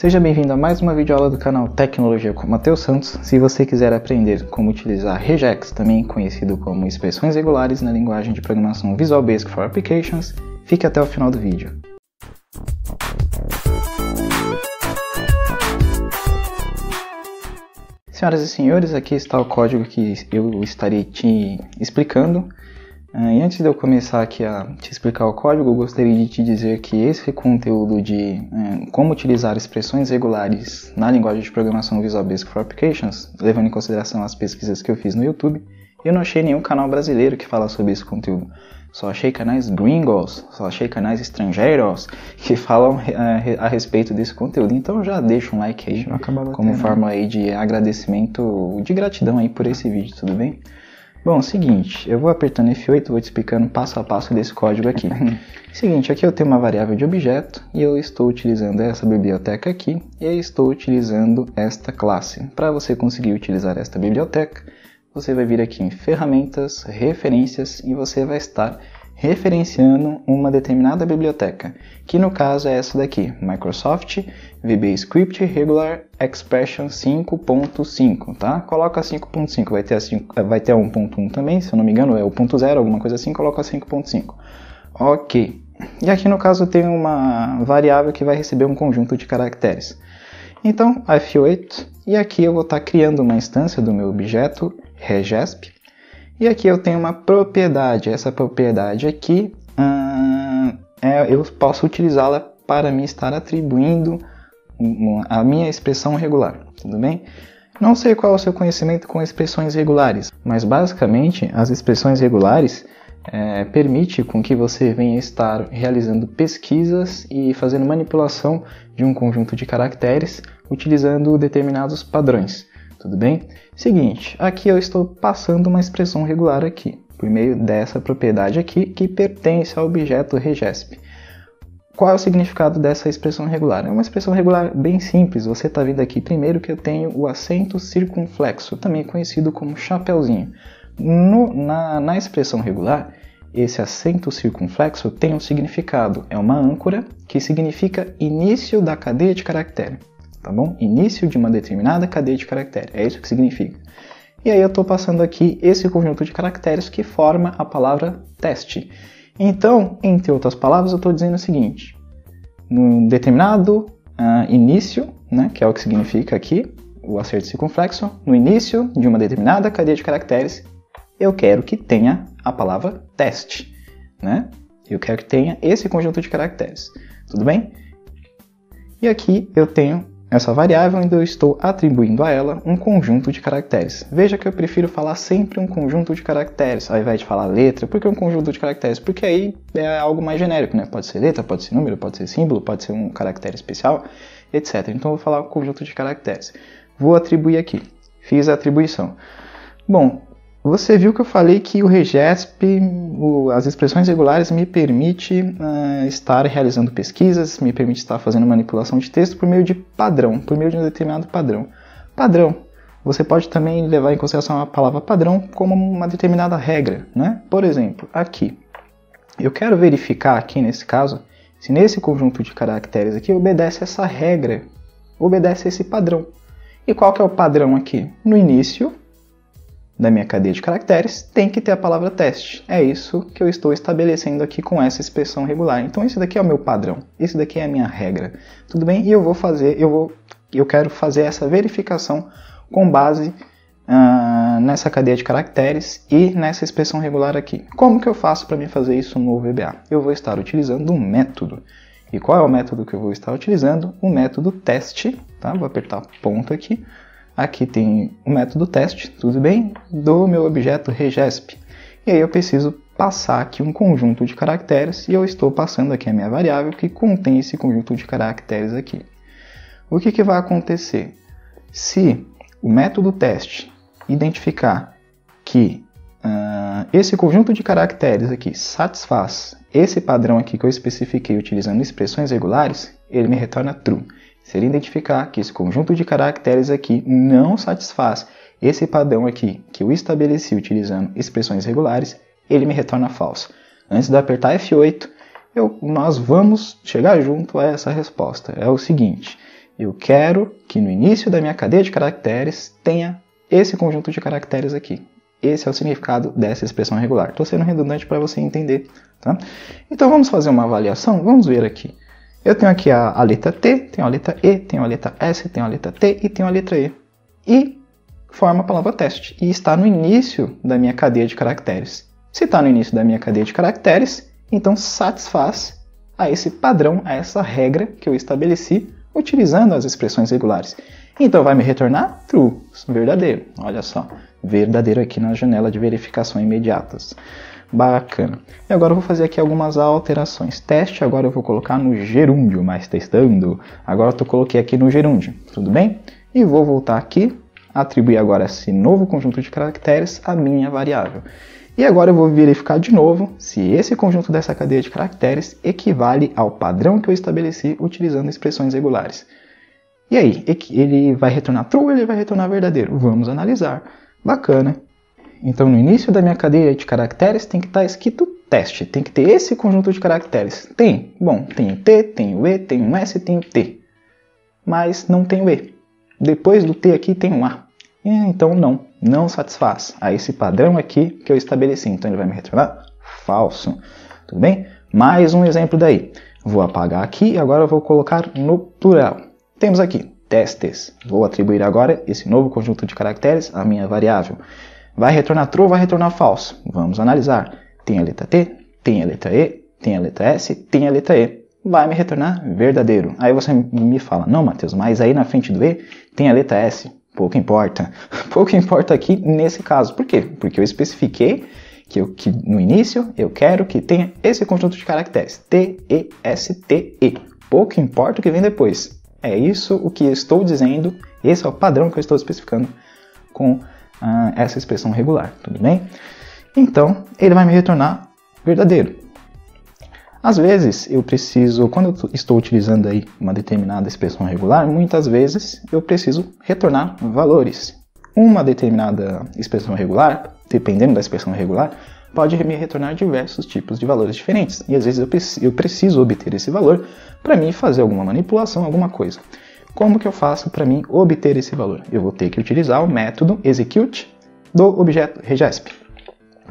Seja bem-vindo a mais uma videoaula do canal Tecnologia com Matheus Santos. Se você quiser aprender como utilizar regex, também conhecido como expressões regulares na linguagem de programação Visual Basic for Applications, fique até o final do vídeo. Senhoras e senhores, aqui está o código que eu estarei te explicando. E antes de eu começar aqui a te explicar o código, eu gostaria de te dizer que esse conteúdo de como utilizar expressões regulares na linguagem de programação Visual Basic for Applications, levando em consideração as pesquisas que eu fiz no YouTube, eu não achei nenhum canal brasileiro que fala sobre esse conteúdo. Só achei canais gringos, só achei canais estrangeiros que falam a respeito desse conteúdo. Então já deixa um like aí, como forma aí de agradecimento, de gratidão aí por esse vídeo, tudo bem? Bom, seguinte, eu vou apertando F8 e vou te explicando passo a passo desse código aqui. Seguinte, aqui eu tenho uma variável de objeto e eu estou utilizando essa biblioteca aqui e eu estou utilizando esta classe. Para você conseguir utilizar esta biblioteca, você vai vir aqui em Ferramentas, Referências e você vai estar referenciando uma determinada biblioteca, que no caso é essa daqui, Microsoft VB Script Regular Expression 5.5, tá? Coloca 5.5, vai ter a 1.1 também, se eu não me engano é o 0.0, alguma coisa assim, coloca 5.5. Ok. E aqui no caso tem uma variável que vai receber um conjunto de caracteres. Então, F8, e aqui eu vou estar criando uma instância do meu objeto regesp. E aqui eu tenho uma propriedade, essa propriedade aqui eu posso utilizá-la para me estar atribuindo a minha expressão regular, tudo bem? Não sei qual é o seu conhecimento com expressões regulares, mas basicamente as expressões regulares permitem com que você venha estar realizando pesquisas e fazendo manipulação de um conjunto de caracteres utilizando determinados padrões. Tudo bem? Seguinte, aqui eu estou passando uma expressão regular aqui, por meio dessa propriedade aqui, que pertence ao objeto regesp. Qual é o significado dessa expressão regular? É uma expressão regular bem simples. Você está vendo aqui primeiro que eu tenho o acento circunflexo, também conhecido como chapeuzinho. Na expressão regular, esse acento circunflexo tem um significado. É uma âncora que significa início da cadeia de caractere. Tá bom? Início de uma determinada cadeia de caractere. É isso que significa. E aí eu estou passando aqui esse conjunto de caracteres que forma a palavra teste. Então, entre outras palavras, eu estou dizendo o seguinte. Num determinado início, né, que é o que significa aqui, o acerto circunflexo, no início de uma determinada cadeia de caracteres, eu quero que tenha a palavra teste. Né? Eu quero que tenha esse conjunto de caracteres. Tudo bem? E aqui eu tenho essa variável onde eu estou atribuindo a ela um conjunto de caracteres. Veja que eu prefiro falar sempre um conjunto de caracteres, ao invés de falar letra. Por que um conjunto de caracteres? Porque aí é algo mais genérico, né? Pode ser letra, pode ser número, pode ser símbolo, pode ser um caractere especial, etc. Então eu vou falar um conjunto de caracteres. Vou atribuir aqui. Fiz a atribuição. Bom, você viu que eu falei que o regesp, as expressões regulares, me permite estar realizando pesquisas, me permite estar fazendo manipulação de texto por meio de padrão, por meio de um determinado padrão. Padrão. Você pode também levar em consideração a palavra padrão como uma determinada regra, né? Por exemplo, aqui. Eu quero verificar aqui, nesse caso, se nesse conjunto de caracteres aqui obedece essa regra, obedece esse padrão. E qual que é o padrão aqui? No início da minha cadeia de caracteres, tem que ter a palavra teste. É isso que eu estou estabelecendo aqui com essa expressão regular. Então esse daqui é o meu padrão, esse daqui é a minha regra. Tudo bem? E eu quero fazer essa verificação com base nessa cadeia de caracteres e nessa expressão regular aqui. Como que eu faço para me fazer isso no VBA? Eu vou estar utilizando um método. E qual é o método que eu vou estar utilizando? O método teste, tá? Vou apertar ponto aqui. Aqui tem o método teste, tudo bem? Do meu objeto regesp. E aí eu preciso passar aqui um conjunto de caracteres e eu estou passando aqui a minha variável que contém esse conjunto de caracteres aqui. O que vai acontecer? Se o método teste identificar que esse conjunto de caracteres aqui satisfaz esse padrão aqui que eu especifiquei utilizando expressões regulares, ele me retorna true. Se ele identificar que esse conjunto de caracteres aqui não satisfaz esse padrão aqui que eu estabeleci utilizando expressões regulares, ele me retorna false. Antes de apertar F8, nós vamos chegar junto a essa resposta. É o seguinte, Eu quero que no início da minha cadeia de caracteres tenha esse conjunto de caracteres aqui. Esse é o significado dessa expressão regular. Estou sendo redundante para você entender. Tá? Então vamos fazer uma avaliação? Vamos ver aqui. Eu tenho aqui a letra T, tenho a letra E, tenho a letra S, tenho a letra T e tenho a letra E. E forma a palavra teste. E está no início da minha cadeia de caracteres. Se está no início da minha cadeia de caracteres, então satisfaz a esse padrão, a essa regra que eu estabeleci utilizando as expressões regulares. Então vai me retornar true, verdadeiro. Olha só, verdadeiro aqui na janela de verificação imediatas. Bacana. E agora eu vou fazer aqui algumas alterações. Teste, agora eu vou colocar no gerúndio, mas testando. Agora eu coloquei aqui no gerúndio, tudo bem? E vou voltar aqui, atribuir agora esse novo conjunto de caracteres à minha variável. E agora eu vou verificar de novo se esse conjunto dessa cadeia de caracteres equivale ao padrão que eu estabeleci utilizando expressões regulares. E aí, ele vai retornar true ou ele vai retornar verdadeiro? Vamos analisar. Bacana. Então, no início da minha cadeia de caracteres tem que estar escrito teste. Tem que ter esse conjunto de caracteres. Tem? Bom, tem o T, tem o E, tem um S, tem o T. Mas não tem o E. Depois do T aqui tem um A. Então, não satisfaz a esse padrão aqui que eu estabeleci. Então, ele vai me retornar falso. Tudo bem? Mais um exemplo daí. Vou apagar aqui e agora eu vou colocar no plural. Temos aqui testes. Vou atribuir agora esse novo conjunto de caracteres à minha variável. Vai retornar true ou vai retornar falso? Vamos analisar. Tem a letra T, tem a letra E, tem a letra S, tem a letra E. Vai me retornar verdadeiro. Aí você me fala, não, Matheus, mas aí na frente do E tem a letra S. Pouco importa. Pouco importa aqui nesse caso. Por quê? Porque eu especifiquei que no início eu quero que tenha esse conjunto de caracteres. T, E, S, T, E. Pouco importa o que vem depois. É isso o que eu estou dizendo. Esse é o padrão que eu estou especificando com essa expressão regular. Tudo bem? Então, ele vai me retornar verdadeiro. Às vezes, eu preciso, quando eu estou utilizando aí uma determinada expressão regular, muitas vezes eu preciso retornar valores. Uma determinada expressão regular, dependendo da expressão regular, pode me retornar diversos tipos de valores diferentes. E às vezes eu preciso obter esse valor para mim fazer alguma manipulação, alguma coisa. Como que eu faço para mim obter esse valor? Eu vou ter que utilizar o método execute do objeto regesp.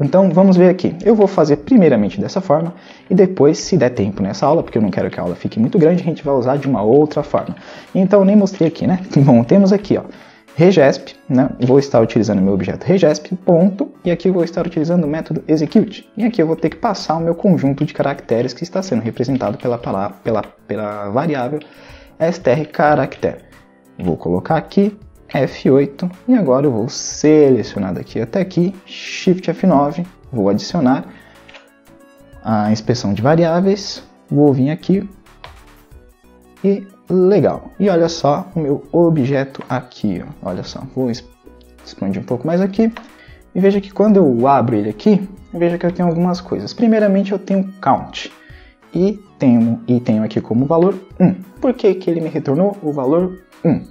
Então vamos ver aqui. Eu vou fazer primeiramente dessa forma e depois, se der tempo nessa aula, porque eu não quero que a aula fique muito grande, a gente vai usar de uma outra forma. Então eu nem mostrei aqui, né? Bom, temos aqui, ó, regesp, né? Vou estar utilizando o meu objeto regesp, ponto, e aqui eu vou estar utilizando o método execute. E aqui eu vou ter que passar o meu conjunto de caracteres que está sendo representado pela variável str caractere. Vou colocar aqui F8 e agora eu vou selecionar daqui até aqui, Shift F9, vou adicionar a inspeção de variáveis, vou vir aqui e legal. E olha só o meu objeto aqui, ó. Olha só, vou expandir um pouco mais aqui e veja que quando eu abro ele aqui, veja que eu tenho algumas coisas. Primeiramente eu tenho count e tenho aqui como valor 1. Por que que ele me retornou o valor 1?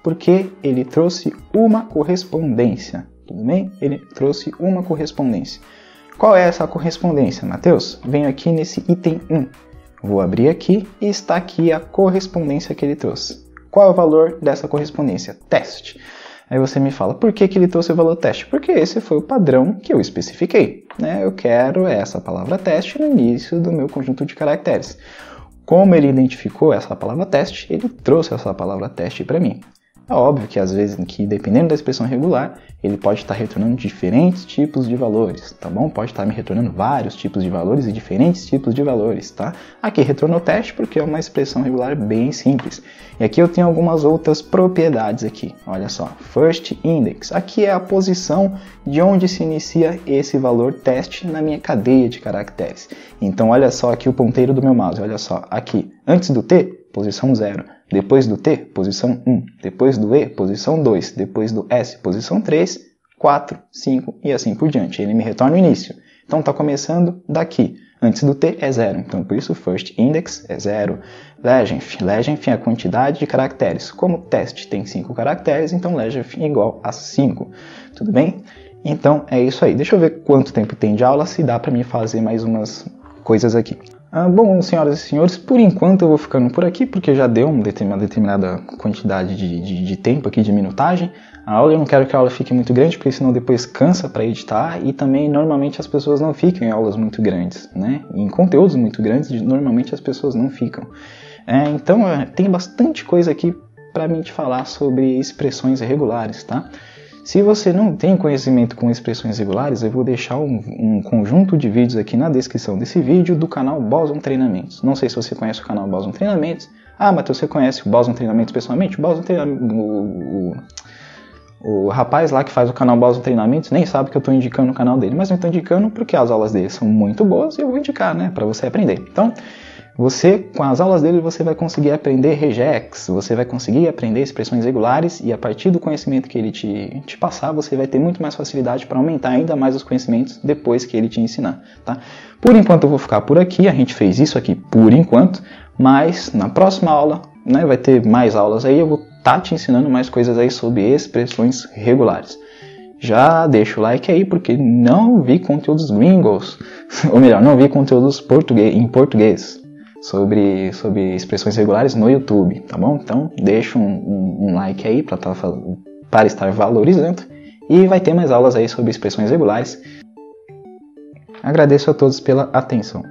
Porque ele trouxe uma correspondência, tudo bem? Ele trouxe uma correspondência. Qual é essa correspondência, Matheus? Venho aqui nesse item 1. Vou abrir aqui e está aqui a correspondência que ele trouxe. Qual é o valor dessa correspondência? Teste. Aí você me fala, por que que ele trouxe o valor teste? Porque esse foi o padrão que eu especifiquei, né? Eu quero essa palavra teste no início do meu conjunto de caracteres. Como ele identificou essa palavra teste, ele trouxe essa palavra teste para mim. É óbvio que às vezes, dependendo da expressão regular, ele pode estar retornando diferentes tipos de valores, tá bom? Pode estar me retornando vários tipos de valores e diferentes tipos de valores, tá? Aqui retornou teste porque é uma expressão regular bem simples. E aqui eu tenho algumas outras propriedades aqui, olha só. First index, aqui é a posição de onde se inicia esse valor teste na minha cadeia de caracteres. Então olha só aqui o ponteiro do meu mouse, olha só, aqui, antes do T, posição 0. Depois do T, posição 1. Depois do E, posição 2. Depois do S, posição 3, 4, 5 e assim por diante. Ele me retorna o início. Então está começando daqui. Antes do T é 0. Então por isso first index é 0. Length. Length é a quantidade de caracteres. Como teste tem 5 caracteres, então length é igual a 5. Tudo bem? Então é isso aí. Deixa eu ver quanto tempo tem de aula, se dá para mim fazer mais umas coisas aqui. Bom, senhoras e senhores, por enquanto eu vou ficando por aqui, porque já deu uma determinada quantidade de tempo aqui de minutagem. A aula, eu não quero que a aula fique muito grande, porque senão depois cansa para editar, e também normalmente as pessoas não ficam em aulas muito grandes, né? Em conteúdos muito grandes, normalmente as pessoas não ficam. Então tem bastante coisa aqui para mim te falar sobre expressões irregulares, tá? Se você não tem conhecimento com expressões regulares, eu vou deixar um conjunto de vídeos aqui na descrição desse vídeo do canal Boson Treinamentos. Não sei se você conhece o canal Boson Treinamentos. Matheus, você conhece o Boson Treinamentos pessoalmente? O rapaz lá que faz o canal Boson Treinamentos nem sabe que eu estou indicando o canal dele, mas eu estou indicando porque as aulas dele são muito boas e eu vou indicar, né, para você aprender. Então, com as aulas dele, você vai conseguir aprender regex, você vai conseguir aprender expressões regulares, e a partir do conhecimento que ele te passar, você vai ter muito mais facilidade para aumentar ainda mais os conhecimentos depois que ele te ensinar, tá? Por enquanto eu vou ficar por aqui, a gente fez isso aqui por enquanto, mas na próxima aula, né, vai ter mais aulas aí, eu vou estar te ensinando mais coisas aí sobre expressões regulares. Já deixa o like aí, porque não vi conteúdos gringos, ou melhor, não vi conteúdos em português. Sobre expressões regulares no YouTube, tá bom? Então deixa um like aí para estar valorizando, e vai ter mais aulas aí sobre expressões regulares. Agradeço a todos pela atenção.